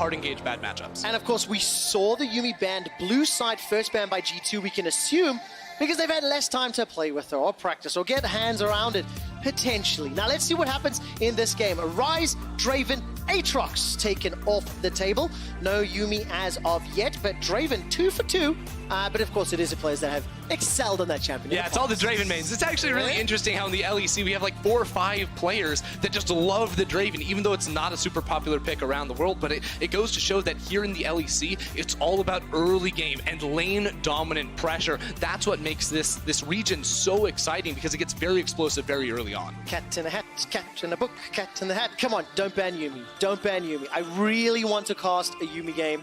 hard-engaged bad matchups. And of course, we saw the Yuumi banned blue side first banned by G2, we can assume, because they've had less time to play with her or practice or get hands around it, potentially. Now let's see what happens in this game. Ryze, Draven, Aatrox taken off the table. No Yuumi as of yet, but Draven 2 for 2. But of course it is the players that have excelled on that champion. Yeah, it's all the Draven mains. It's actually really interesting how in the LEC we have like 4 or 5 players that just love the Draven, even though it's not a super popular pick around the world. But it goes to show that here in the LEC, it's all about early game and lane dominant pressure. That's what makes this region so exciting, because it gets very explosive very early on. Cat in a hat, cat in a book, cat in the hat. Come on, don't ban Yuumi. Don't ban Yuumi. I really want to cast a Yuumi game.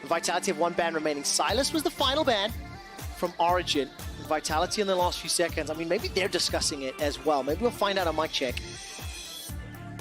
Vitality have 1 ban remaining. Silas was the final ban from Origen. Vitality in the last few seconds. I mean, maybe they're discussing it as well. Maybe we'll find out on mic check.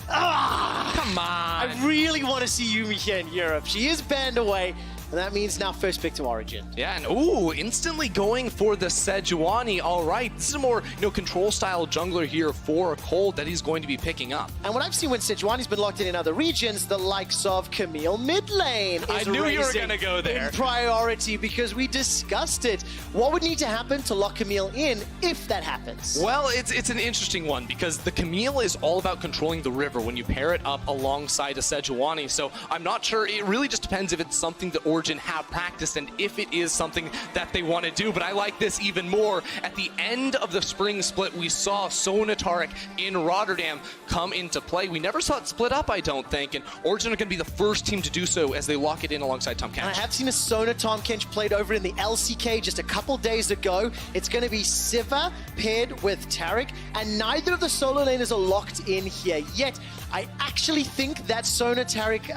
Ah! Come on! I really want to see Yuumi here in Europe. She is banned away. And that means now first pick to Origen. Yeah, and ooh, instantly going for the Sejuani. All right, this is a more control style jungler here for Cold that he's going to be picking up. And what I've seen when Sejuani's been locked in other regions, the likes of Camille mid lane I knew you were gonna go there. In priority, because we discussed it. What would need to happen to lock Camille in if that happens? Well, it's an interesting one, because the Camille is all about controlling the river when you pair it up alongside a Sejuani. So I'm not sure. It really just depends if it's something that Origen have practiced and if it is something that they want to do. But I like this even more. At the end of the spring split, we saw Sona Taric in Rotterdam come into play. We never saw it split up, I don't think, and Origen are going to be the first team to do so as they lock it in alongside Tahm Kench. I have seen a Sona Tahm Kench played over in the LCK just a couple days ago. It's going to be Siva paired with Taric, and neither of the solo laners are locked in here yet. I actually think that Sona Taric,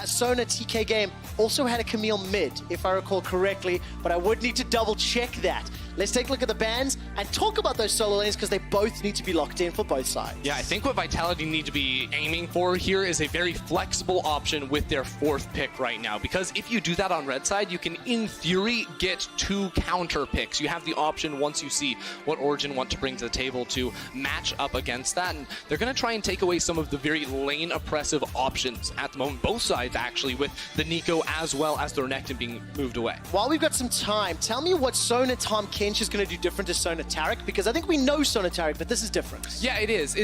Sona TK game also had a Camille mid, if I recall correctly, but I would need to double check that. Let's take a look at the bans and talk about those solo lanes, because they both need to be locked in for both sides. Yeah, I think what Vitality need to be aiming for here is a very flexible option with their 4th pick right now, because if you do that on red side, you can, in theory, get 2 counter picks. You have the option once you see what Origen want to bring to the table to match up against that, and they're going to try and take away some of the very lane oppressive options at the moment, both sides actually, with the Nico as well as the Renekton being moved away. While we've got some time, tell me what Sona Tahm Kench is going to do different to Sona Taric, because I think we know Sona Taric, but this is different. Yeah, it is.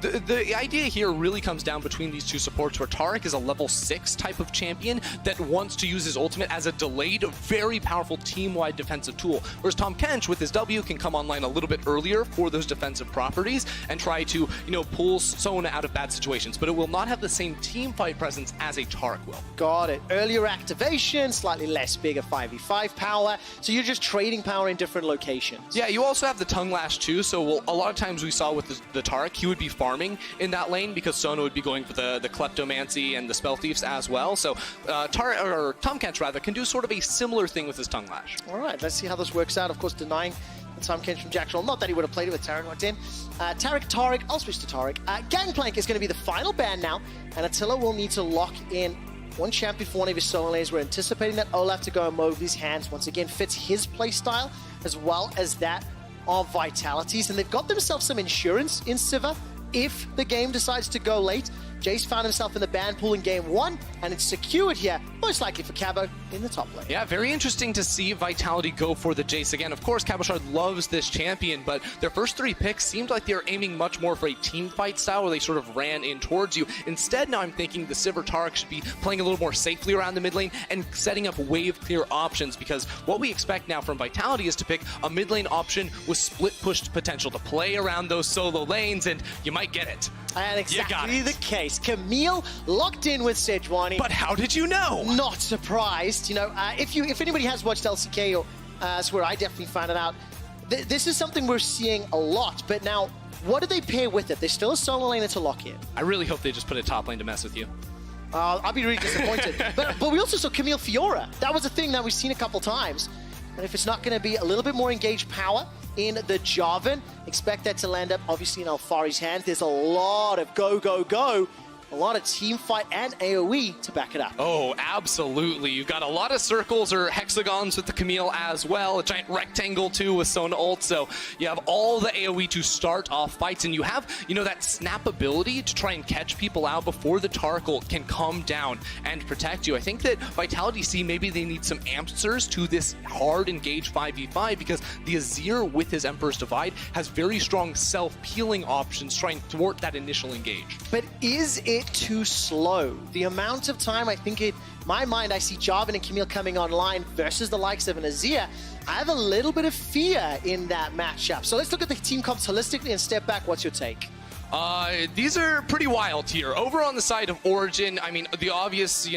The idea here really comes down between these 2 supports, where Taric is a level 6 type of champion that wants to use his ultimate as a delayed, very powerful team-wide defensive tool, whereas Tahm Kench with his W can come online a little bit earlier for those defensive properties and try to, pull Sona out of bad situations, but it will not have the same team fight presence as a Taric will. Got it. Earlier activation, slightly less bigger 5v5 power, so you're just trading power in different locations. Yeah, you also have the Tongue Lash too, so a lot of times we saw with the Taric, he would be farming in that lane because Sona would be going for the Kleptomancy and the Spell Thieves as well. So Tahm Kench rather can do sort of a similar thing with his Tongue Lash. All right, let's see how this works out. Of course, denying Tahm Kench from Jackal. Not that he would have played it with Taric locked in. Taric, I'll switch to Taric. Gangplank is going to be the final ban now, and Attila will need to lock in one champion for one of his solo lanes. We're anticipating that Olaf to go and Movi's hands once again fits his playstyle as well as that of Vitality's, and they've got themselves some insurance in Siva if the game decides to go late. Jace found himself in the ban pool in game 1, and it's secured here, most likely for Cabo in the top lane. Yeah, very interesting to see Vitality go for the Jace again. Of course, Cabochard loves this champion, but their first 3 picks seemed like they were aiming much more for a team fight style where they sort of ran in towards you. Instead, now I'm thinking the Sivir Taric should be playing a little more safely around the mid lane and setting up wave clear options, because what we expect now from Vitality is to pick a mid lane option with split pushed potential to play around those solo lanes, and you might get it. And exactly the case. Camille locked in with Sejuani. But how did you know? Not surprised. If anybody has watched LCK, or that's where I definitely found it out, this is something we're seeing a lot. But now, what do they pair with it? There's still a solo laner to lock in. I really hope they just put a top lane to mess with you. I'll be really disappointed. but we also saw Camille Fiora. That was a thing that we've seen a couple times. And if it's not going to be a little bit more engaged power in the Jarvan, expect that to land up obviously in Alfari's hands. There's a lot of go, go, go a lot of team fight and AoE to back it up. Oh, absolutely. You've got a lot of circles or hexagons with the Camille as well, a giant rectangle too with Sona ult, so you have all the AoE to start off fights, and you have, that snap ability to try and catch people out before the Taric ult can come down and protect you. I think that Vitality see maybe they need some answers to this hard engage 5v5 because the Azir with his Emperor's Divide has very strong self-peeling options trying to thwart that initial engage. But is it too slow? The amount of time I think my mind, I see Jarvan and Camille coming online versus the likes of an Azir. I have a little bit of fear in that matchup. So let's look at the team comps holistically and step back. What's your take? These are pretty wild here. Over on the side of Origen, I mean, the obvious,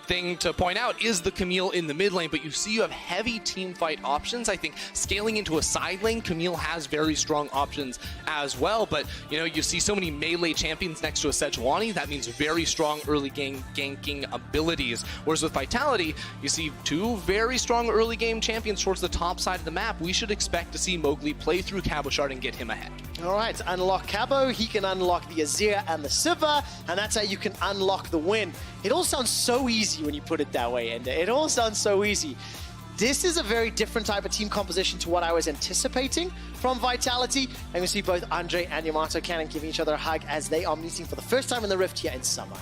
thing to point out is the Camille in the mid lane, but you have heavy team fight options. I think scaling into a side lane, Camille has very strong options as well, but you see so many melee champions next to a Sejuani, that means very strong early game ganking abilities. Whereas with Vitality, you see two very strong early game champions towards the top side of the map. We should expect to see Mowgli play through Cabo Shard and get him ahead. All right, unlock Cabo, he can unlock the Azir and the Sivir, and that's how you can unlock the win. It all sounds so easy when you put it that way, Ender. It all sounds so easy. This is a very different type of team composition to what I was anticipating from Vitality. And we see both Andre and Yamato Cannon giving each other a hug as they are meeting for the first time in the Rift here in Summer.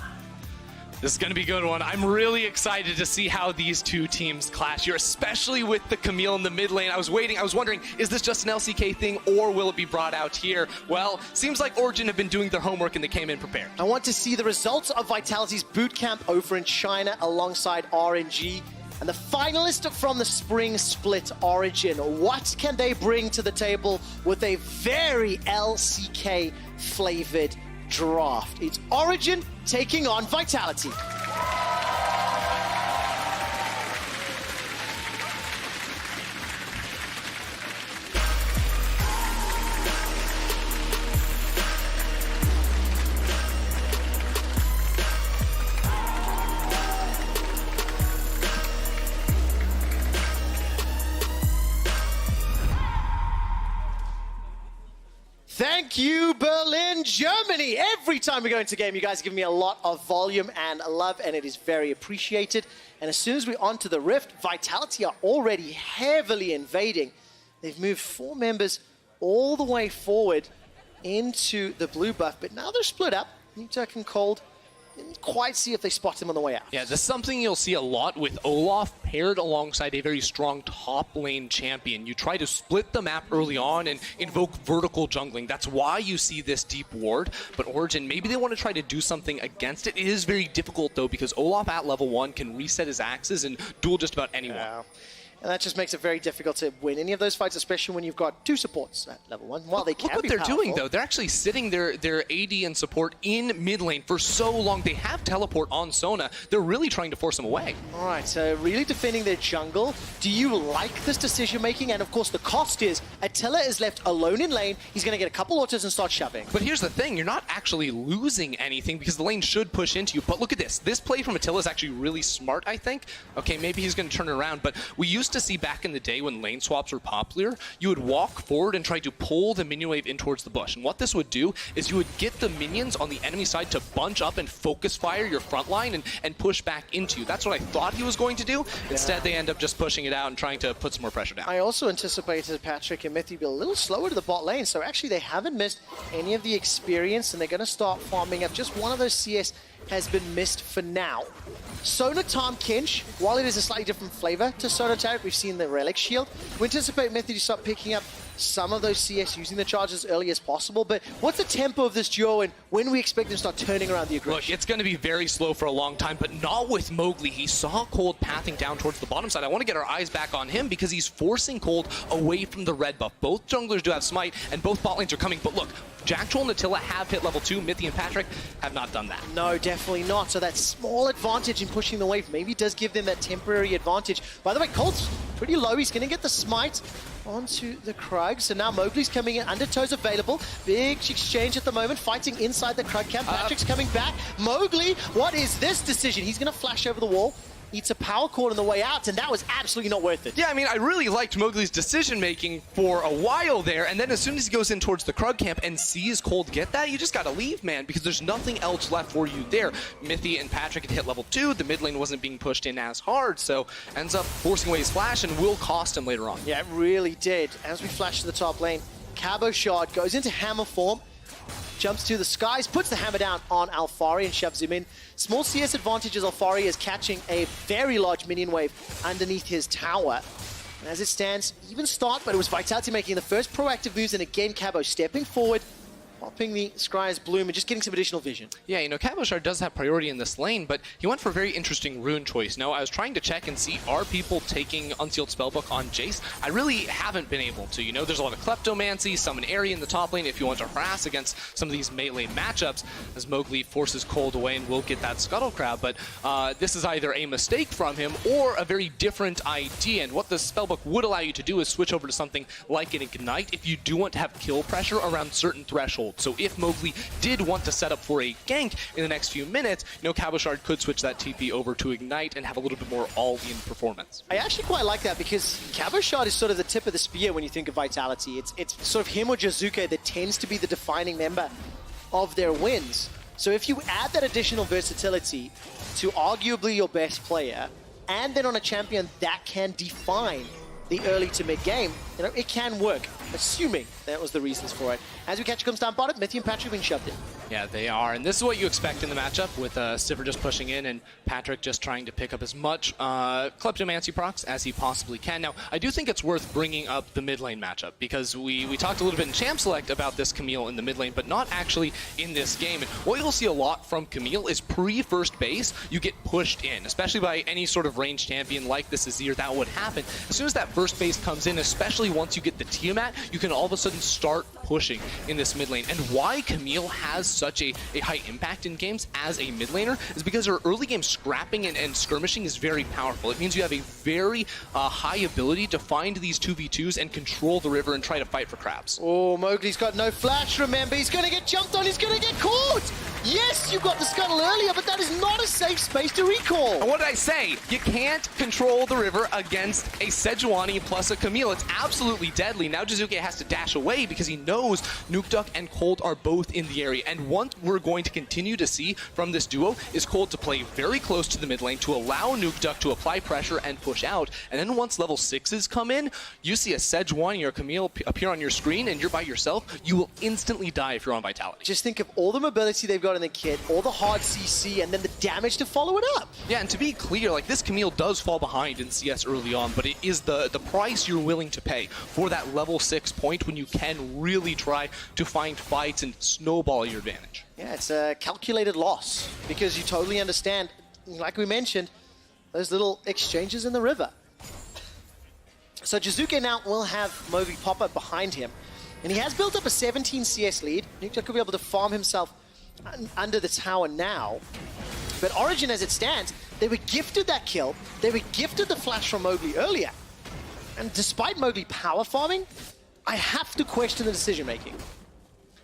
This is going to be a good one. I'm really excited to see how these two teams clash here, especially with the Camille in the mid lane. I was wondering, is this just an LCK thing or will it be brought out here? Well, seems like Origen have been doing their homework and they came in prepared. I want to see the results of Vitality's boot camp over in China alongside RNG. And the finalist from the spring split, Origen. What can they bring to the table with a very LCK flavored draft? It's Origen taking on Vitality. Thank you, Berlin, Germany. Every time we go into game, you guys give me a lot of volume and love, and it is very appreciated. And as soon as we're onto the Rift, Vitality are already heavily invading. They've moved 4 members all the way forward into the blue buff, but now they're split up. Nutek and Cold didn't quite see if they spot him on the way out. Yeah, this is something you'll see a lot with Olaf paired alongside a very strong top lane champion. You try to split the map early on and invoke vertical jungling. That's why you see this deep ward. But Origen, maybe they want to try to do something against it. It is very difficult, though, because Olaf at level 1 can reset his axes and duel just about anyone. Yeah. And that just makes it very difficult to win any of those fights, especially when you've got 2 supports at level 1. While they can Look what be they're powerful. doing, though. They're actually sitting their AD and support in mid lane for so long. They have teleport on Sona. They're really trying to force him away. All right, so really defending their jungle. Do you like this decision-making? And, of course, the cost is Attila is left alone in lane. He's going to get a couple autos and start shoving. But here's the thing. You're not actually losing anything because the lane should push into you. But look at this. This play from Attila is actually really smart, I think. Okay, maybe he's going to turn it around. But we used to see back in the day when lane swaps were popular, you would walk forward and try to pull the minion wave in towards the bush. And what this would do is you would get the minions on the enemy side to bunch up and focus fire your front line and push back into you. That's what I thought he was going to do. Instead, they end up just pushing it out and trying to put some more pressure down. I also anticipated Patrick and Mythy be a little slower to the bot lane, so actually they haven't missed any of the experience, and they're going to start farming up. Just one of those CS has been missed for now. Sona Tahm Kench, while it is a slightly different flavor to Sona Taric, we've seen the Relic Shield. We anticipate Mythy to start picking up some of those CS using the charge as early as possible, but what's the tempo of this duo and when we expect them to start turning around the aggression? Look, it's going to be very slow for a long time, but not with Mowgli. He saw Cold pathing down towards the bottom side. I want to get our eyes back on him because he's forcing Cold away from the red buff. Both junglers do have Smite, and both bot lanes are coming, but look, Jacktroll and Attila have hit level 2. Mythy and Patrick have not done that. No, definitely not. So that small advantage in pushing the wave maybe does give them that temporary advantage. By the way, Cold's pretty low. He's going to get the Smite onto the Krug. So now Mowgli's coming in. Undertow's available. Big exchange at the moment, fighting inside the Krug camp. Patrick's coming back. Mowgli, what is this decision? He's going to flash over the wall eats a power chord on the way out, and that was absolutely not worth it. Yeah, I mean, I really liked Mowgli's decision-making for a while there, and then as soon as he goes in towards the Krug camp and sees Cold get that, you just gotta leave, man, because there's nothing else left for you there. Mithy and Patrick had hit level 2, the mid lane wasn't being pushed in as hard, so ends up forcing away his flash and will cost him later on. Yeah, it really did. As we flash to the top lane, Cabo Shard goes into hammer form, jumps to the skies, puts the hammer down on Alfari and shoves him in. Small CS advantage as Alfari is catching a very large minion wave underneath his tower. And as it stands, even start, but it was Vitality making the first proactive moves, and again Cabo stepping forward, popping the Scryer's Bloom and just getting some additional vision. Yeah, you know, Cabochard does have priority in this lane, but he went for a very interesting rune choice. Now, I was trying to check and see, are people taking Unsealed Spellbook on Jace? I really haven't been able to. You know, there's a lot of Kleptomancy, Summon Airy in the top lane if you want to harass against some of these melee matchups, as Mowgli forces Cold away and will get that Scuttle Crab, but this is either a mistake from him or a very different idea, and what the Spellbook would allow you to do is switch over to something like an Ignite if you do want to have kill pressure around certain thresholds. So if Mowgli did want to set up for a gank in the next few minutes, you know, Cabochard could switch that TP over to Ignite and have a little bit more all-in performance. I actually quite like that because Cabochard is sort of the tip of the spear when you think of Vitality. It's sort of him or Jizuke that tends to be the defining member of their wins. So if you add that additional versatility to arguably your best player, and then on a champion that can define the early to mid game, you know, it can work, assuming that was the reasons for it. As we catch comes down bottom, Mithy and Patrick being shoved in. Yeah, they are, and this is what you expect in the matchup, with Sivir just pushing in and Patrick just trying to pick up as much Kleptomancy procs as he possibly can. Now, I do think it's worth bringing up the mid lane matchup, because we talked a little bit in Champ Select about this Camille in the mid lane, but not actually in this game. And what you'll see a lot from Camille is pre-first base, you get pushed in, especially by any sort of ranged champion like this Azir. That would happen. As soon as that first base comes in, especially once you get the Tiamat, you can all of a sudden start pushing in this mid lane. And why Camille has such a high impact in games as a mid laner is because her early game scrapping and skirmishing is very powerful. It means you have a very high ability to find these 2v2s and control the river and try to fight for crabs. Oh, Mowgli's got no flash, remember. He's going to get jumped on. He's going to get caught. Yes, you got the scuttle earlier, but that is not a safe space to recall. And what did I say? You can't control the river against a Sejuani plus a Camille. It's absolutely deadly. Now Jizuke has to dash away because he knows Nukeduck and Cold are both in the area. And what we're going to continue to see from this duo is Cold to play very close to the mid lane to allow Nukeduck to apply pressure and push out. And then once level 6s come in, you see a Sejuani or Camille appear on your screen and you're by yourself, you will instantly die if you're on Vitality. Just think of all the mobility they've got in the kit, all the hard CC, and then the damage to follow it up. Yeah, and to be clear, like, this Camille does fall behind in CS early on, but it is the price you're willing to pay for that level 6 point when you can really try to find fights and snowball your advantage. Yeah, it's a calculated loss because you totally understand, like we mentioned, those little exchanges in the river. So Jizuke now will have Mowgli pop up behind him, and he has built up a 17 CS lead. Nukeduck could be able to farm himself under the tower now. But Origen, as it stands, they were gifted that kill. They were gifted the flash from Mowgli earlier. And despite Mowgli power farming, I have to question the decision making.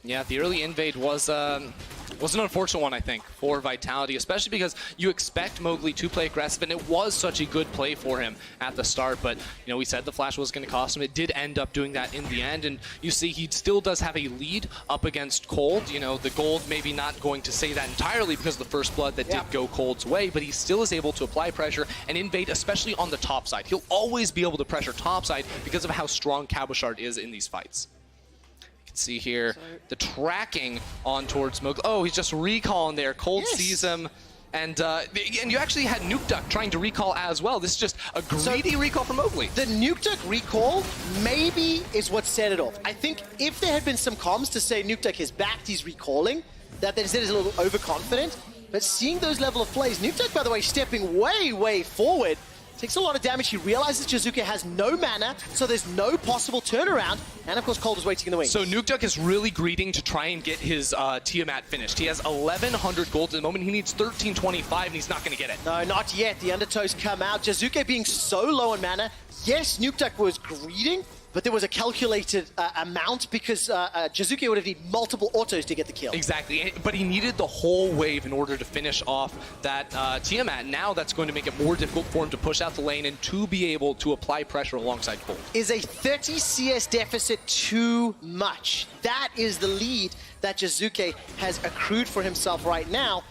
Yeah, the early invade was an unfortunate one, I think, for Vitality, especially because you expect Mowgli to play aggressive, and it was such a good play for him at the start. But, you know, we said the flash was going to cost him. It did end up doing that in the end, and you see he still does have a lead up against Cold. You know, the gold maybe not going to say that entirely because of the first blood that did go Cold's way, but he still is able to apply pressure and invade, especially on the top side. He'll always be able to pressure top side because of how strong Cabochard is in these fights. See here, the tracking on towards Mowgli. Oh, he's just recalling there. Cold sees him, and you actually had Nukeduck trying to recall as well. This is just a greedy recall from Mowgli. The Nukeduck recall maybe is what set it off. I think if there had been some comms to say Nukeduck is backed, he's recalling, that instead is a little overconfident. But seeing those level of plays, Nukeduck, by the way, stepping way forward, takes a lot of damage. He realizes Jizuke has no mana, so there's no possible turnaround. And of course, Cold is waiting in the wings. So Nukeduck is really greeting to try and get his Tiamat finished. He has 1,100 gold at the moment. He needs 1,325, and he's not going to get it. No, not yet. The undertows come out. Jizuke being so low on mana. Yes, Nukeduck was greeting but there was a calculated amount because Jizuke would have needed multiple autos to get the kill. Exactly, but he needed the whole wave in order to finish off that Tiamat. Now that's going to make it more difficult for him to push out the lane and to be able to apply pressure alongside Cold. Is a 30 CS deficit too much? That is the lead that Jizuke has accrued for himself right now.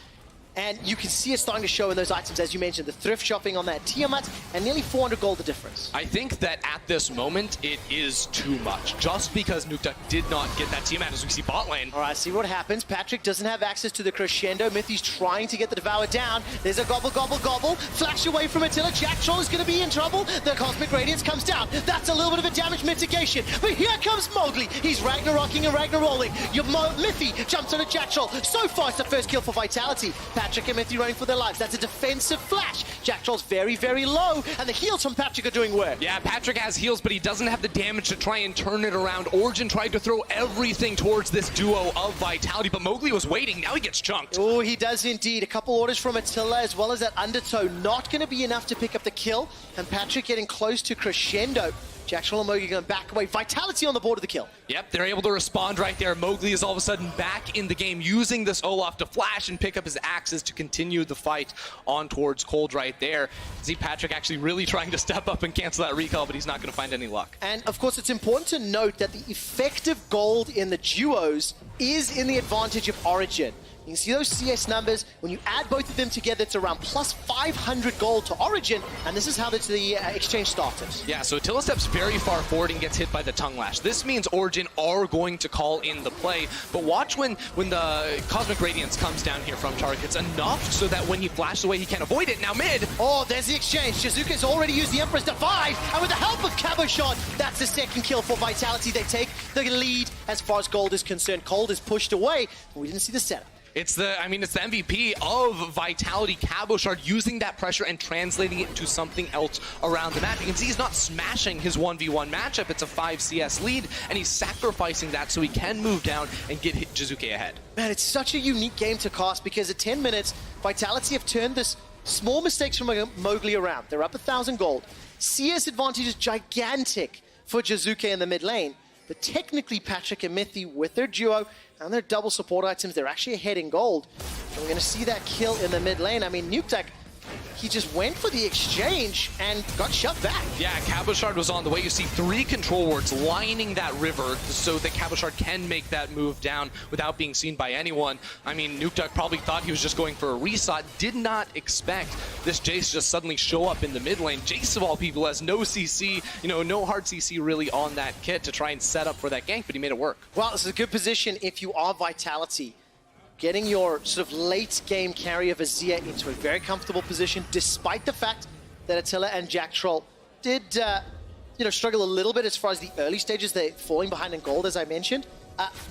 And you can see it starting to show in those items, as you mentioned, the thrift shopping on that Tiamat, and nearly 400 gold the difference. I think that at this moment, it is too much, just because Nuktuk did not get that Tiamat, as we see bot lane. All right, see what happens. Patrick doesn't have access to the crescendo. Mithy's trying to get the Devour down. There's a gobble, gobble, gobble. Flash away from Attila. Jack Troll is going to be in trouble. The Cosmic Radiance comes down. That's a little bit of a damage mitigation. But here comes Mowgli. He's Ragnarocking and Ragnarolling. Mithy jumps on a Jack Troll. So far, it's the first kill for Vitality. Patrick and Mithy running for their lives. That's a defensive flash. Jack Troll's very, very low, and the heals from Patrick are doing work. Yeah, Patrick has heals, but he doesn't have the damage to try and turn it around. Origen tried to throw everything towards this duo of Vitality, but Mowgli was waiting. Now he gets chunked. Oh, he does indeed. A couple orders from Attila, as well as that undertow. Not going to be enough to pick up the kill, and Patrick getting close to crescendo. Jack Troll and Mowgli going back away. Vitality on the board of the kill. Yep, they're able to respond right there. Mowgli is all of a sudden back in the game, using this Olaf to flash and pick up his axes to continue the fight on towards Cold right there. See Patrick actually really trying to step up and cancel that recall, but he's not going to find any luck. And of course, it's important to note that the effective gold in the duos is in the advantage of Origen. You can see those CS numbers. When you add both of them together, it's around plus 500 gold to Origen, and this is how the exchange started. Yeah, so Attila steps very far forward and gets hit by the tongue lash. This means Origen are going to call in the play, but watch when the Cosmic Radiance comes down here from Tarek. It's enough so that when he flashes away, he can't avoid it. Now mid! Oh, there's the exchange. Jizuke's already used the Emperor's Divide, and with the help of Cabochon, that's the second kill for Vitality. They take the lead as far as Gold is concerned. Cold is pushed away, but we didn't see the setup. It's the MVP of Vitality, Cabochard, using that pressure and translating it to something else around the map. You can see he's not smashing his 1v1 matchup. It's a 5 CS lead, and he's sacrificing that so he can move down and get Jizuke ahead. Man, it's such a unique game to cast because at 10 minutes, Vitality have turned this small mistakes from Mowgli around. They're up 1,000 gold. CS advantage is gigantic for Jizuke in the mid lane. But technically, Patrick and Mithy, with their duo and their double support items, they're actually ahead in gold. And we're going to see that kill in the mid lane. I mean, Nuktak, he just went for the exchange and got shoved back. Yeah, Cabochard was on the way. You see 3 control wards lining that river so that Cabochard can make that move down without being seen by anyone. I mean, Nuktuk probably thought he was just going for a reset, did not expect this Jace to just suddenly show up in the mid lane. Jace, of all people, has no CC, no hard CC really on that kit to try and set up for that gank, but he made it work. Well, this is a good position if you are Vitality. Getting your sort of late game carry of Azir into a very comfortable position, despite the fact that Attila and Jack Troll did, struggle a little bit as far as the early stages. They're falling behind in gold, as I mentioned.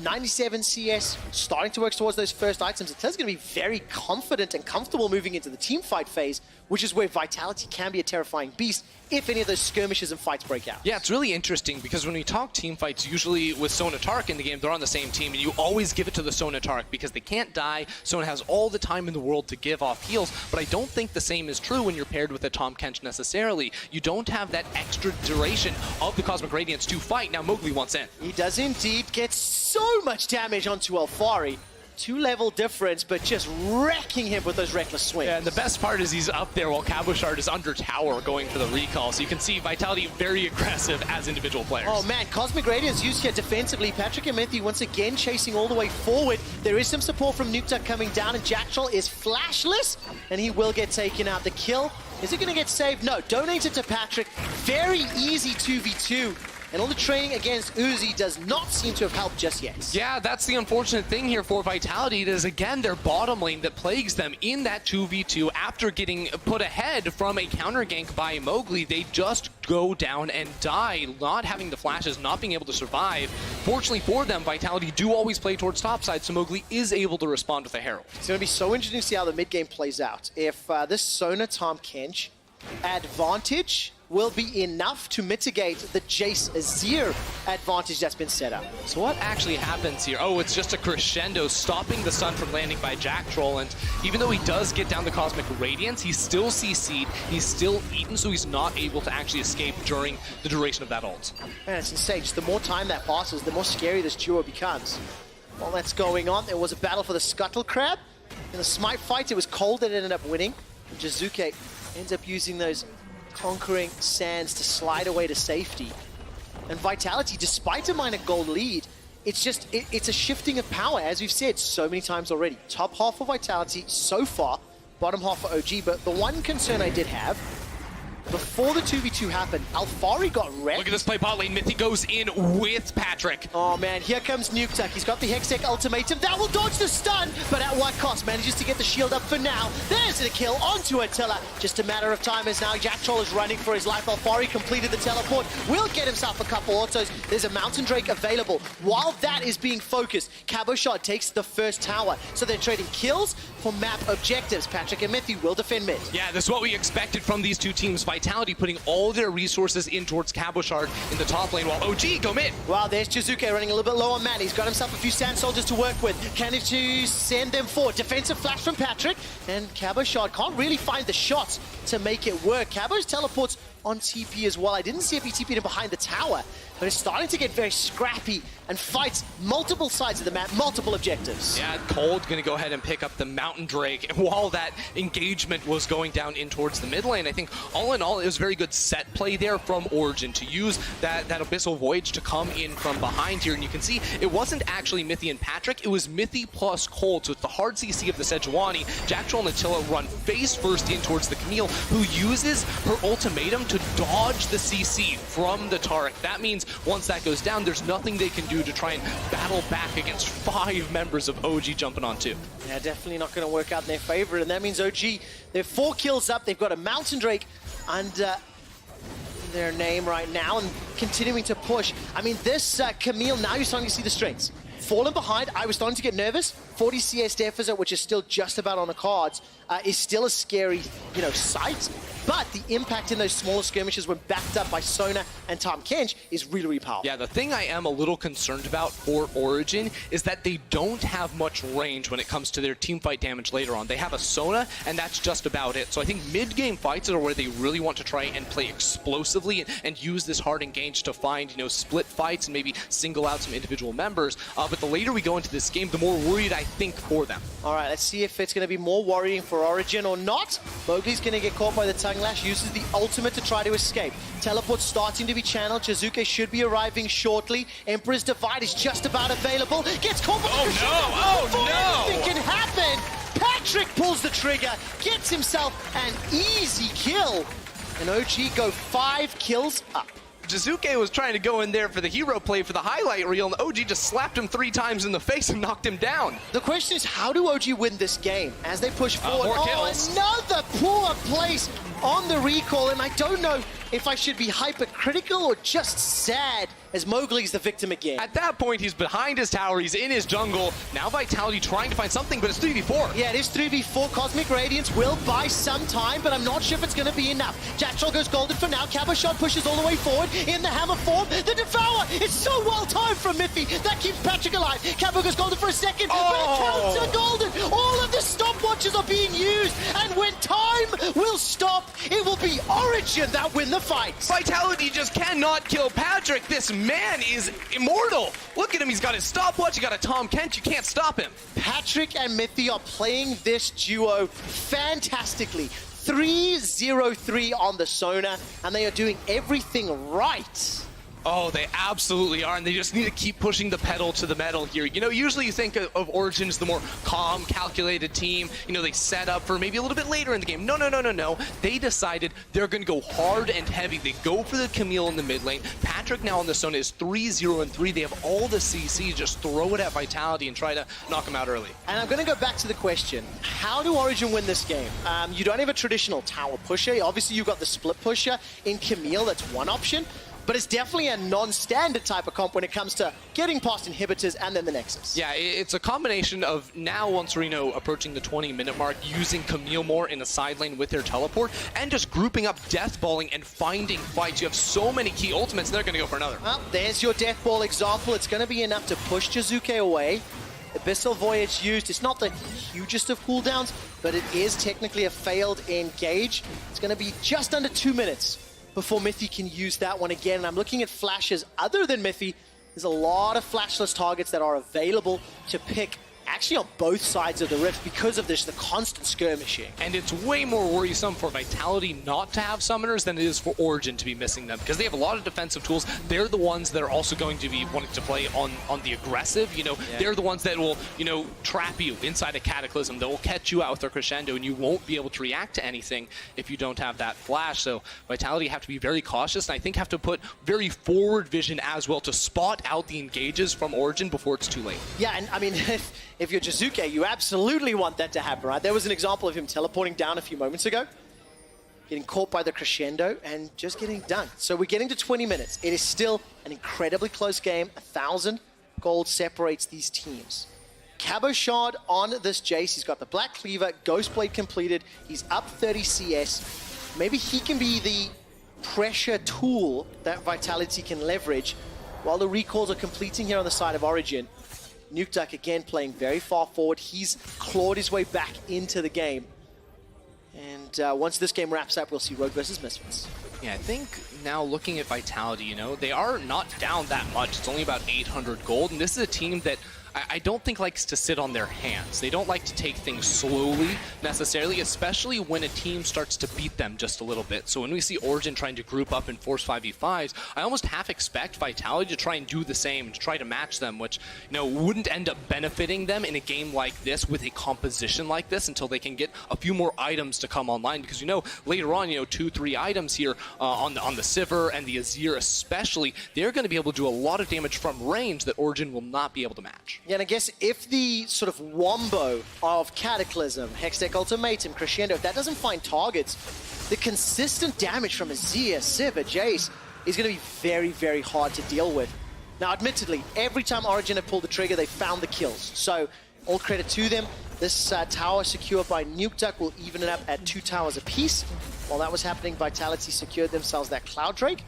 97 CS, starting to work towards those first items. Attila's going to be very confident and comfortable moving into the team fight phase, which is where Vitality can be a terrifying beast if any of those skirmishes and fights break out. Yeah, it's really interesting because when we talk team fights, usually with Sona Tark in the game, they're on the same team, and you always give it to the Sona Tark because they can't die. Sona has all the time in the world to give off heals, but I don't think the same is true when you're paired with a Tahm Kench necessarily. You don't have that extra duration of the Cosmic Radiance to fight. Now Mowgli wants in. He does indeed get so much damage onto Alfari. 2-level difference, but just wrecking him with those reckless swings. Yeah, and the best part is he's up there while Cabochard is under tower going for the recall. So you can see Vitality very aggressive as individual players. Oh man, Cosmic Radiance used here defensively. Patrick and Mithy once again chasing all the way forward. There is some support from Nukta coming down, and Jack Troll is flashless, and he will get taken out. The kill, is it going to get saved? No, donated to Patrick. Very easy 2v2. And all the training against Uzi does not seem to have helped just yet. Yeah, that's the unfortunate thing here for Vitality. It is, again, their bottom lane that plagues them in that 2v2. After getting put ahead from a counter gank by Mowgli, they just go down and die, not having the flashes, not being able to survive. Fortunately for them, Vitality do always play towards topside, so Mowgli is able to respond with a Herald. It's going to be so interesting to see how the mid game plays out. If this Sona Tahm Kench advantage will be enough to mitigate the Jace Azir advantage that's been set up. So what actually happens here? Oh, it's just a crescendo, stopping the stun from landing by Jack Troll, and even though he does get down the Cosmic Radiance, he's still CC'd, he's still eaten, so he's not able to actually escape during the duration of that ult. Man, it's insane. Just the more time that passes, the more scary this duo becomes. While that's going on, there was a battle for the Scuttle Crab. In the Smite fight, it was Cold that ended up winning. Jizuke ends up using those conquering sands to slide away to safety. And Vitality, despite a minor gold lead, it's just, it's a shifting of power, as we've said so many times already. Top half for Vitality so far, bottom half for OG, but the one concern I did have, before the 2v2 happened, Alfari got wrecked. Look at this play bot lane. Mithy goes in with Patrick. Oh man, here comes Nuketuck. He's got the Hextech ultimatum. That will dodge the stun, but at what cost? Manages to get the shield up for now. There's the kill onto Attila. Just a matter of time as now Jack Troll is running for his life. Alfari completed the teleport. Will get himself a couple autos. There's a Mountain Drake available. While that is being focused, Caboshot takes the first tower. So they're trading kills for map objectives. Patrick and Mithy will defend mid. Yeah, this is what we expected from these two teams. Vitality putting all their resources in towards Caboshard in the top lane, while OG go mid. Wow, there's Jizuke running a little bit low on mana. He's got himself a few Sand Soldiers to work with. Can he send them forward? Defensive flash from Patrick, and Caboshard can't really find the shots to make it work. Cabo's teleports on TP as well. I didn't see if he TP'd him behind the tower, but it's starting to get very scrappy and fights multiple sides of the map, multiple objectives. Yeah, Cold gonna go ahead and pick up the Mountain Drake. And while that engagement was going down in towards the mid lane, I think all in all, it was very good set play there from Origen to use that Abyssal Voyage to come in from behind here. And you can see it wasn't actually Mithy and Patrick, it was Mithy plus Cold. So it's the hard CC of the Sejuani. Jack Troll and Attila run face first in towards the Camille, who uses her ultimatum to dodge the CC from the Taric. That means once that goes down, there's nothing they can do to try and battle back against 5 members of OG jumping on 2. Yeah, definitely not going to work out in their favor, and that means OG, they're 4 kills up. They've got a Mountain Drake under their name right now and continuing to push. I mean, this Camille, now you're starting to see the strengths. Fallen behind, I was starting to get nervous. 40 CS deficit, which is still just about on the cards, is still a scary, sight. But the impact in those smaller skirmishes when backed up by Sona and Tahm Kench is really, really powerful. Yeah, the thing I am a little concerned about for Origen is that they don't have much range when it comes to their team fight damage later on. They have a Sona, and that's just about it. So I think mid-game fights are where they really want to try and play explosively and use this hard engage to find, split fights and maybe single out some individual members. But the later we go into this game, the more worried I think for them. All right, let's see if it's going to be more worrying for Origen or not. Mowgli's going to get caught by the tongue lash, uses the ultimate to try to escape. Teleport starting to be channeled. Jizuke should be arriving shortly. Emperor's Divide is just about available. Gets caught by the Anything can happen. Patrick pulls the trigger, gets himself an easy kill. And OG go 5 kills up. Jizuke was trying to go in there for the hero play for the highlight reel, and OG just slapped him 3 times in the face and knocked him down. The question is, how do OG win this game as they push forward? More kills. Another poor place on the recall, and I don't know if I should be hypercritical or just sad as Mowgli's the victim again. At that point, he's behind his tower, he's in his jungle. Now Vitality trying to find something, but it's 3v4. Yeah, it is 3v4. Cosmic Radiance will buy some time, but I'm not sure if it's going to be enough. Jack Troll goes golden for now. Caboshot pushes all the way forward in the hammer form. The Devour! It's so well timed from Mithy. That keeps Patrick alive. Cabo goes golden for a second, but it counts to golden. All of the stopwatches are being used, and when time will stop, it will be Origen that win the fight. Vitality just cannot kill Patrick. This man is immortal. Look at him. He's got his stopwatch. He got a Tahm Kench. You can't stop him. Patrick and Mithy are playing this duo fantastically. 3-0-3 on the Sona, and they are doing everything right. Oh, they absolutely are, and they just need to keep pushing the pedal to the metal here. Usually you think of Origen as the more calm, calculated team. They set up for maybe a little bit later in the game. No. They decided they're going to go hard and heavy. They go for the Camille in the mid lane. Patrick now on the Sona is 3-0-3. They have all the CC. Just throw it at Vitality and try to knock them out early. And I'm going to go back to the question. How do Origen win this game? You don't have a traditional tower pusher. Obviously, you've got the split pusher in Camille. That's one option. but it's definitely a non-standard type of comp when it comes to getting past inhibitors and then the Nexus. Yeah, it's a combination of now, once Reno approaching the 20-minute mark, using Camille more in a side lane with their teleport, and just grouping up death balling and finding fights. You have so many key ultimates, they're going to go for another. Well, there's your death ball example. It's going to be enough to push Jizuke away. Abyssal Voyage used. It's not the hugest of cooldowns, but it is technically a failed engage. It's going to be just under 2 minutes before Mithy can use that one again. And I'm looking at flashes other than Mithy. There's a lot of flashless targets that are available to pick actually on both sides of the rift because of this, the constant skirmishing. And it's way more worrisome for Vitality not to have summoners than it is for Origen to be missing them, because they have a lot of defensive tools. They're the ones that are also going to be wanting to play on the aggressive. They're the ones that will, trap you inside a Cataclysm, that will catch you out with their Crescendo, and you won't be able to react to anything if you don't have that flash. So Vitality have to be very cautious, and I think have to put very forward vision as well to spot out the engages from Origen before it's too late. Yeah, and I mean, if you're Jizuke, you absolutely want that to happen, right? There was an example of him teleporting down a few moments ago, getting caught by the Crescendo, and just getting done. So we're getting to 20 minutes. It is still an incredibly close game. 1,000 gold separates these teams. Cabo Shard on this Jace. He's got the Black Cleaver, Ghostblade completed. He's up 30 CS. Maybe he can be the pressure tool that Vitality can leverage while the recalls are completing here on the side of Origen. Nukeduck again playing very far forward. He's clawed his way back into the game. And once this game wraps up, we'll see Rogue versus Misfits. Yeah, I think now looking at Vitality, they are not down that much. It's only about 800 gold, and this is a team that I don't think likes to sit on their hands. They don't like to take things slowly necessarily, especially when a team starts to beat them just a little bit. So when we see Origen trying to group up and force 5v5s, I almost half expect Vitality to try and do the same, to try to match them, which wouldn't end up benefiting them in a game like this with a composition like this until they can get a few more items to come online. Because later on, 2-3 items here on the Sivir and the Azir especially, they're going to be able to do a lot of damage from range that Origen will not be able to match. Yeah, and I guess if the sort of wombo of Cataclysm, Hextech Ultimatum, Crescendo, if that doesn't find targets, the consistent damage from Azir, Sivir, Jace is going to be very, very hard to deal with. Now, admittedly, every time Origen have pulled the trigger, they found the kills. So, all credit to them. This tower secured by Nukeduck will even it up at 2 towers apiece. While that was happening, Vitality secured themselves that Cloud Drake.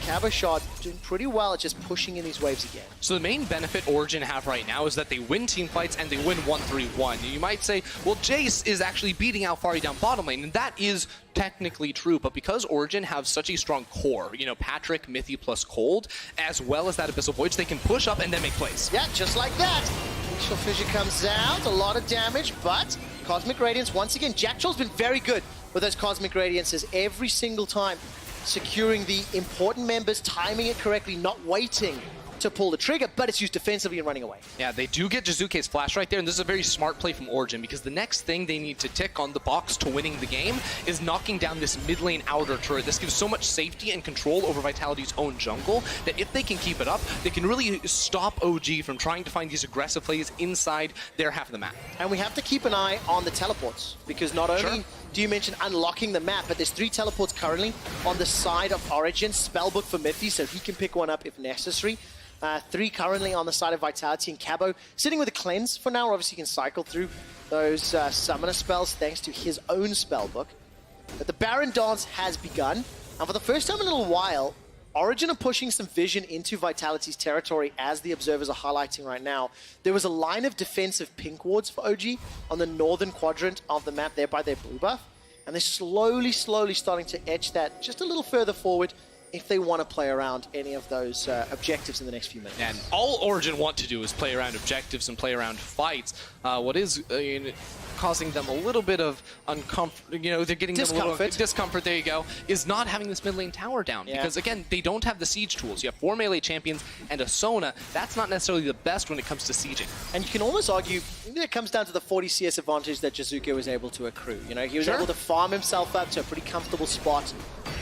Cabo Shard doing pretty well at just pushing in these waves again. So the main benefit Origen have right now is that they win team fights and they win 1-3-1. And you might say, well, Jace is actually beating Alphari down bottom lane, and that is technically true, but because Origen have such a strong core, Patrick, Mithy plus Cold, as well as that Abyssal Voyage, they can push up and then make plays. Yeah, just like that. Initial Fissure comes out, a lot of damage, but Cosmic Radiance, once again, Jacktroll's been very good with those Cosmic Radiances every single time, securing the important members, timing it correctly, not waiting to pull the trigger, but it's used defensively and running away. Yeah, they do get Jizuke's flash right there, and this is a very smart play from Origen, because the next thing they need to tick on the box to winning the game is knocking down this mid lane outer turret. This gives so much safety and control over Vitality's own jungle that if they can keep it up, they can really stop OG from trying to find these aggressive plays inside their half of the map. And we have to keep an eye on the teleports, because not only do you mention unlocking the map, but there's 3 teleports currently on the side of Origen. Spellbook for Mithy, so he can pick one up if necessary. 3 currently on the side of Vitality, and Cabo sitting with a cleanse for now. Obviously, he can cycle through those summoner spells thanks to his own spellbook. But the Baron Dance has begun, and for the first time in a little while, Origen are pushing some vision into Vitality's territory, as the observers are highlighting right now. There was a line of defensive pink wards for OG on the northern quadrant of the map there by their blue buff, and they're slowly starting to etch that just a little further forward if they want to play around any of those objectives in the next few minutes. And all Origen want to do is play around objectives and play around fights. What is causing them a little bit of uncomfort, they're getting discomfort. Them a little discomfort, there you go, is not having this mid lane tower down. Yeah. Because again, they don't have the siege tools. You have 4 melee champions and a Sona. That's not necessarily the best when it comes to sieging. And you can almost argue, maybe it comes down to the 40 CS advantage that Jizuke was able to accrue. He was able to farm himself up to a pretty comfortable spot.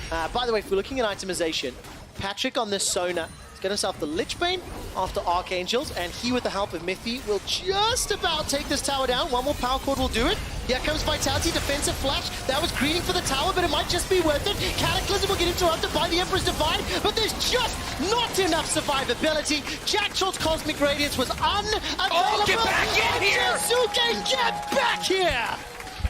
By the way, if we're looking at itemization, Patrick on this Sona has got himself the Lichbane after Archangels, and he, with the help of Mithy, will just about take this tower down. One more power chord will do it. Here comes Vitality, defensive flash. That was greening for the tower, but it might just be worth it. Cataclysm will get interrupted by the Emperor's Divine, but there's just not enough survivability. Jack Short's Cosmic Radiance was unavailable. Oh, get back in here! Jizuke, get back here!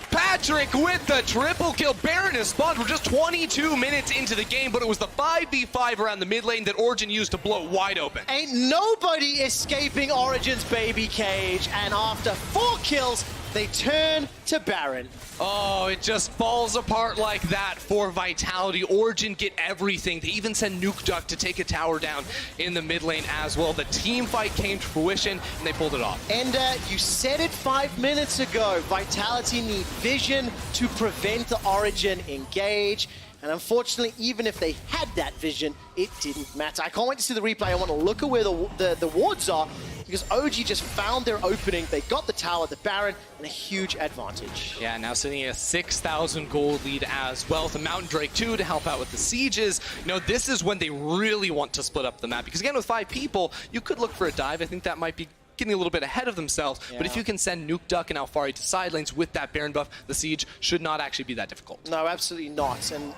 Patrick with the triple kill. Baron is spawned. We're just 22 minutes into the game, but it was the 5v5 around the mid lane that Origen used to blow it wide open. Ain't nobody escaping Origen's baby cage, and after 4 kills, they turn to Baron. Oh, it just falls apart like that for Vitality. Origen get everything. They even send Nuke Duck to take a tower down in the mid lane as well. The team fight came to fruition, and they pulled it off. And you said it 5 minutes ago. Vitality need vision to prevent the Origen engage. And unfortunately, even if they had that vision, it didn't matter. I can't wait to see the replay. I want to look at where the wards are, because OG just found their opening. They got the tower, the Baron, and a huge advantage. Yeah, now sitting at a 6,000 gold lead as well. The Mountain Drake too to help out with the sieges. You know, this is when they really want to split up the map, because again, with 5 people, you could look for a dive. I think that might be getting a little bit ahead of themselves, but if you can send Nuke Duck and Alfari to side lanes with that Baron buff, the siege should not actually be that difficult. No, absolutely not. And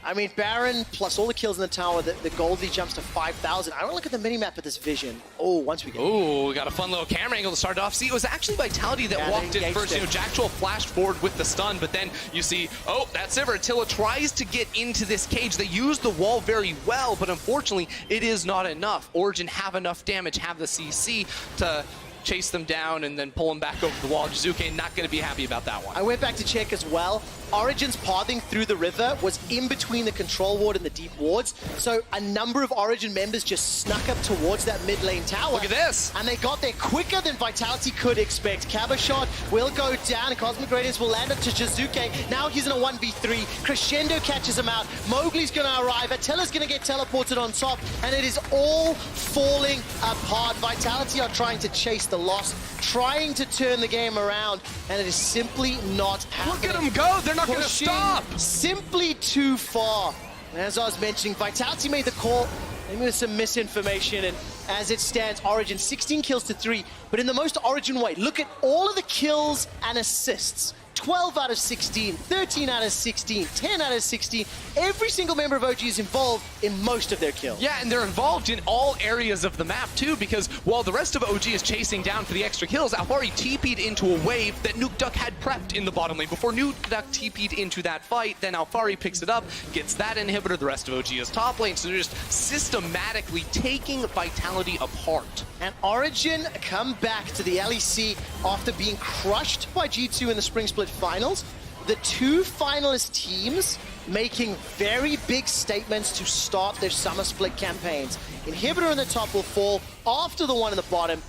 I mean, Baron plus all the kills in the tower, the gold lead jumps to 5,000. I want to look at the minimap at this vision. Oh, once we get... Oh, we got a fun little camera angle to start off. See, it was actually Vitality that walked in first. You know, Jackal flashed forward with the stun, but then you see, oh, that's Sivir. Attila tries to get into this cage. They use the wall very well, but unfortunately, it is not enough. Origen have enough damage, have the CC to chase them down and then pull them back over the wall. Jizuke not going to be happy about that one. I went back to check as well. Origen's pathing through the river was in between the control ward and the deep wards, so a number of Origen members just snuck up towards that mid lane tower. Look at this! And they got there quicker than Vitality could expect. Cabashot will go down, and Cosmic Radiance will land up to Jizuke. Now he's in a 1v3. Crescendo catches him out. Mowgli's going to arrive. Attila's going to get teleported on top, and it is all falling apart. Vitality are trying to chase the loss, trying to turn the game around, and it is simply not happening. Look at them go! They're not going to stop! Simply too far. And as I was mentioning, Vitality made the call, maybe with some misinformation, and as it stands, Origen 16 kills to 3, but in the most Origen way. Look at all of the kills and assists. 12 out of 16, 13 out of 16, 10 out of 16. Every single member of OG is involved in most of their kills. Yeah, and they're involved in all areas of the map too, because while the rest of OG is chasing down for the extra kills, Alfari TP'd into a wave that Nuke Duck had prepped in the bottom lane. Before Nuke Duck TP'd into that fight, then Alfari picks it up, gets that inhibitor, the rest of OG is top lane, so they're just systematically taking Vitality apart. And Origen come back to the LEC after being crushed by G2 in the Spring Split Finals. The 2 finalist teams making very big statements to start their Summer Split campaigns. Inhibitor in the top will fall after the one in the bottom,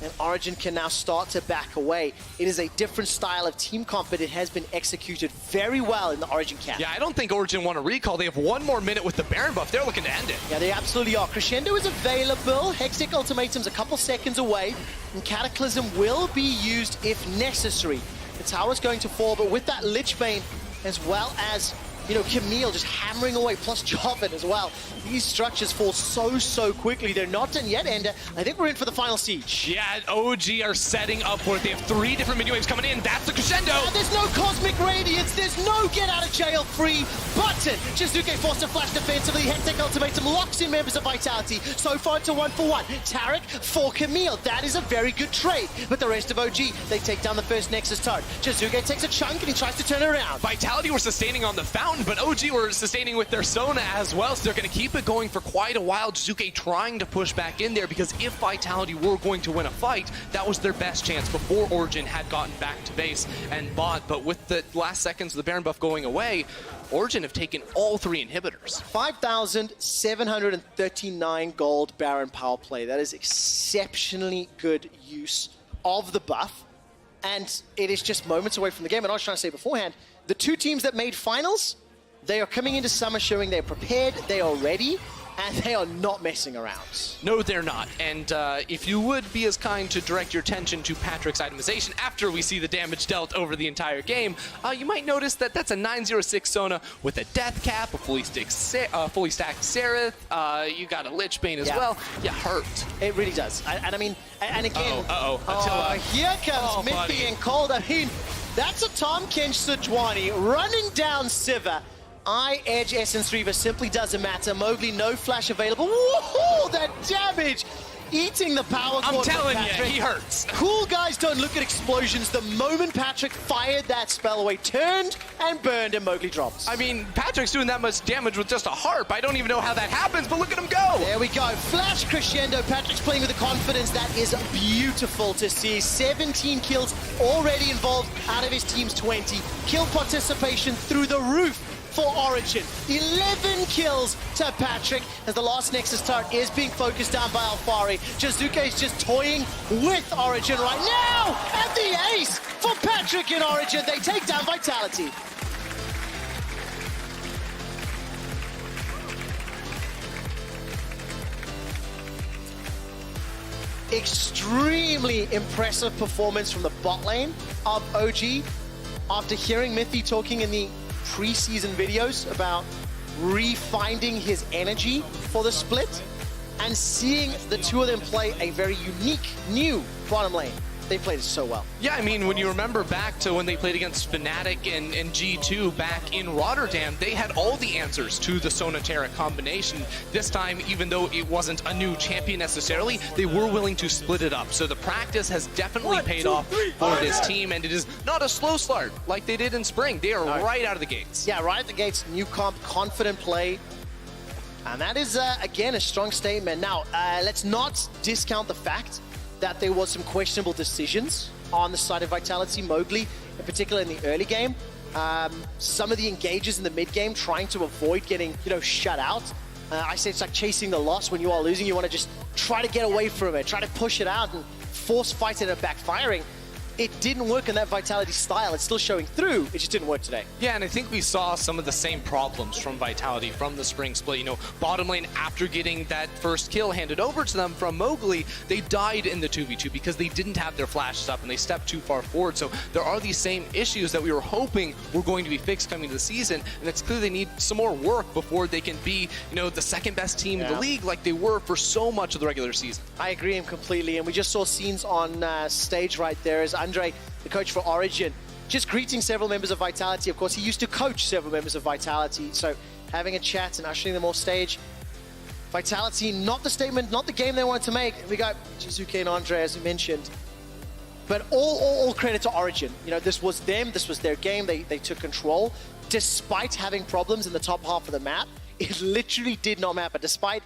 and Origen can now start to back away. It is a different style of team comp, but it has been executed very well in the Origen camp. Yeah, I don't think Origen want to recall. They have 1 more minute with the Baron buff. They're looking to end it. Yeah, they absolutely are. Crescendo is available. Hextech Ultimatum's a couple seconds away, and Cataclysm will be used if necessary. The tower's going to fall, but with that Lich Bane, as well as, you know, Camille just hammering away, plus Joven as well. These structures fall so quickly. They're not done yet, and I think we're in for the final siege. Yeah, OG are setting up for it. They have 3 different mini waves coming in. That's the Crescendo. And there's no Cosmic Radiance. There's no get out of jail free button. Jizuke forced to flash defensively. Hextech Ultimatum locks in members of Vitality. So far it's a 1-for-1. Tarek for Camille. That is a very good trade. But the rest of OG, they take down the first Nexus turret. Jizuke takes a chunk and he tries to turn it around. Vitality were sustaining on the Fountain, but OG were sustaining with their Sona as well, so they're going to keep it going for quite a while. Jizuke trying to push back in there, because if Vitality were going to win a fight, that was their best chance before Origen had gotten back to base and bought. But with the last seconds of the Baron buff going away, Origen have taken all 3 inhibitors. 5,739 gold Baron power play. That is exceptionally good use of the buff. And it is just moments away from the game. And I was trying to say beforehand, the 2 teams that made finals, they are coming into Summer showing they're prepared, they are ready, and they are not messing around. No, they're not. And if you would be as kind to direct your attention to Patrick's itemization after we see the damage dealt over the entire game, you might notice that that's a 906 Sona with a Death Cap, a fully stacked Seraph, you got a Lich Bane as well. Yeah, hurt. It really does. And I mean, and again, Attila. here comes Mithy and Cold. I mean, That's a Tom Kench Sejuani running down Sivir. I edge Essence Reaver simply doesn't matter. Mowgli, no flash available. Woohoo! That damage! Eating the power cord. I'm telling you, Patrick. he hurts. Cool guys don't look at explosions. The moment Patrick fired that spell away, turned and burned, and Mowgli drops. I mean, Patrick's doing that much damage with just a harp. I don't even know how that happens, but look at him go. There we go. Flash crescendo. Patrick's playing with the confidence. That is beautiful to see. 17 kills already involved out of his team's 20. Kill participation through the roof for Origen. 11 kills to Patrick as the last Nexus turret is being focused down by Alfari. Jizuke is just toying with Origen right now, and the ace for Patrick in Origen. They take down Vitality. Extremely impressive performance from the bot lane of OG. After hearing Mithy talking in the preseason videos about refinding his energy for the split and seeing the two of them play a very unique new bottom lane. They played it so well. Yeah, I mean, when you remember back to when they played against Fnatic and G2 back in Rotterdam, they had all the answers to the Sonatera combination. This time, even though it wasn't a new champion necessarily, they were willing to split it up. So the practice has definitely paid off for this team, and it is not a slow start like they did in spring. They are right out of the gates. Yeah, right at the gates, new comp, confident play. And that is, again, a strong statement. Now, let's not discount the fact that there was some questionable decisions on the side of Vitality. Mowgli, in particular in the early game. Some of the engages in the mid game trying to avoid getting, shut out. I say it's like chasing the loss. When you are losing, you want to just try to get away from it, try to push it out and force fight it at backfiring. It didn't work in that Vitality style. It's still showing through. It just didn't work today. Yeah, and I think we saw some of the same problems from Vitality from the spring split. Bottom lane, after getting that first kill handed over to them from Mowgli, they died in the 2v2 because they didn't have their flashes up and they stepped too far forward. So there are these same issues that we were hoping were going to be fixed coming to the season, and it's clear they need some more work before they can be, the second best team in the league like they were for so much of the regular season. I agree him completely, and we just saw scenes on stage right there as Andre, the coach for Origen, just greeting several members of Vitality. Of course, he used to coach several members of Vitality, so having a chat and ushering them off stage. Vitality, not the statement, not the game they wanted to make. We got Jizuke and Andre, as you mentioned. But all credit to Origen. This was them, this was their game, they took control. Despite having problems in the top half of the map, it literally did not matter. Despite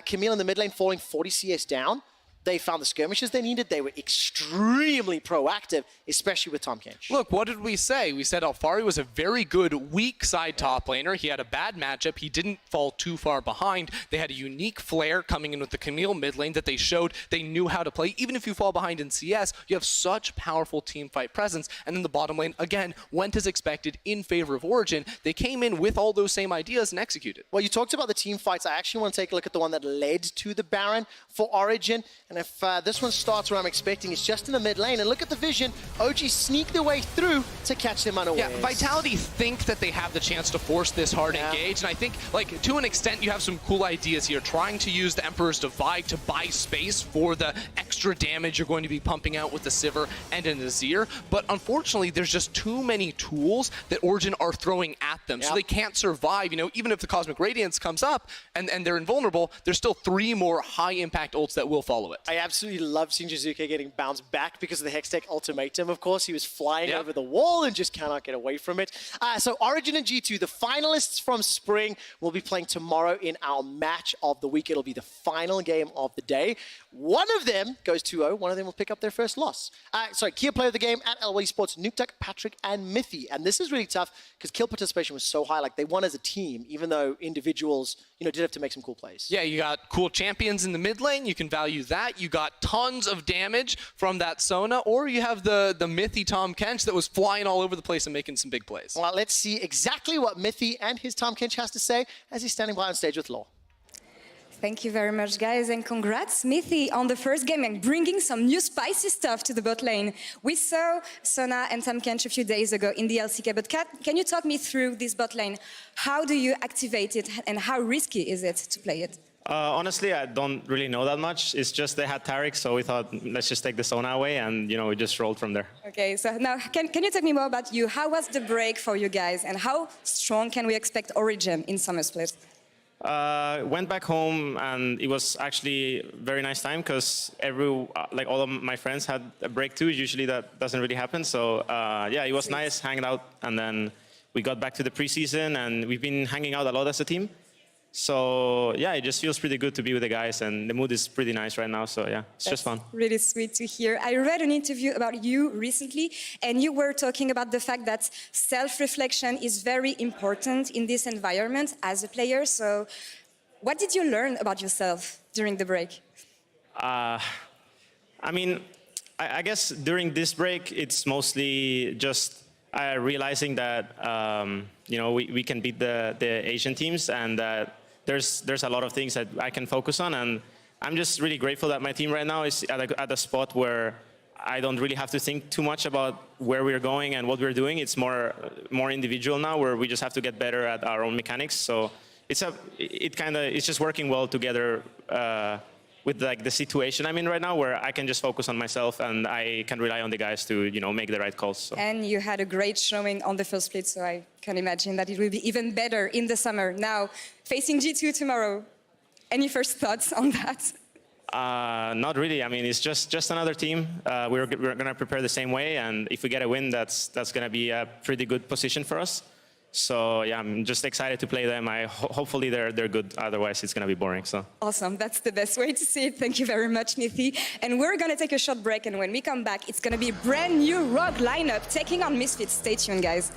Camille in the mid lane falling 40 CS down, they found the skirmishes they needed. They were extremely proactive, especially with Tom Kench. Look, what did we say? We said Alfari was a very good weak side top laner. He had a bad matchup. He didn't fall too far behind. They had a unique flair coming in with the Camille mid lane that they showed they knew how to play. Even if you fall behind in CS, you have such powerful team fight presence. And then the bottom lane, again, went as expected in favor of Origen. They came in with all those same ideas and executed. Well, you talked about the team fights. I actually want to take a look at the one that led to the Baron for Origen. And if this one starts where I'm expecting, it's just in the mid lane. And look at the vision. OG sneak their way through to catch them unawares. Yeah, Vitality think that they have the chance to force this hard engage. And I think, to an extent, you have some cool ideas here. Trying to use the Emperor's Divide to buy space for the extra damage you're going to be pumping out with the Sivir and an Azir. But unfortunately, there's just too many tools that Origen are throwing at them. So they can't survive. Even if the Cosmic Radiance comes up and they're invulnerable, there's still 3 more high-impact ults that will follow it. I absolutely love seeing Jizuke getting bounced back because of the Hextech ultimatum, of course. He was flying over the wall and just cannot get away from it. So Origen and G2, the finalists from spring, will be playing tomorrow in our match of the week. It'll be the final game of the day. One of them goes 2-0. One of them will pick up their first loss. Key player of the game at LEC Esports, Nukeduck, Patrick, and Mithy. And this is really tough because kill participation was so high. They won as a team, even though individuals, did have to make some cool plays. Yeah, you got cool champions in the mid lane. You can value that. You got tons of damage from that Sona, or you have the Mithy Tom Kench that was flying all over the place and making some big plays. Well, let's see exactly what Mithy and his Tom Kench has to say as he's standing by on stage with Law. Thank you very much, guys, and congrats, Mithy, on the first game and bringing some new spicy stuff to the bot lane. We saw Sona and Tom Kench a few days ago in the LCK, but can you talk me through this bot lane? How do you activate it, and how risky is it to play it? Honestly, I don't really know that much. It's just they had Tarek, so we thought, let's just take the Sona away, and we just rolled from there. Okay, so now can you tell me more about you? How was the break for you guys, and how strong can we expect Origen in Summer Split? Went back home, and it was actually a very nice time because all of my friends had a break too. Usually that doesn't really happen. So yeah, it was nice hanging out, and then we got back to the preseason, and we've been hanging out a lot as a team. So yeah, it just feels pretty good to be with the guys, and the mood is pretty nice right now. So yeah, it's just fun. Really sweet to hear. I read an interview about you recently, and you were talking about the fact that self-reflection is very important in this environment as a player. So what did you learn about yourself during the break? I mean, I guess during this break, it's mostly just realizing that we can beat the Asian teams, and that there's a lot of things that I can focus on, and I'm just really grateful that my team right now is at a spot where I don't really have to think too much about where we're going and what we're doing. It's more individual now, where we just have to get better at our own mechanics. So it's just working well together with the situation I'm in right now, where I can just focus on myself and I can rely on the guys to make the right calls. So. And you had a great showing on the first split, so I can imagine that it will be even better in the summer. Now, facing G2 tomorrow, any first thoughts on that? Not really. I mean, it's just another team. We're going to prepare the same way, and if we get a win, that's going to be a pretty good position for us. So yeah, I'm just excited to play them. Hopefully they're good. Otherwise, it's going to be boring. So awesome. That's the best way to see it. Thank you very much, Mithi. And we're going to take a short break. And when we come back, it's going to be a brand new Rogue lineup taking on Misfits. Stay tuned, guys.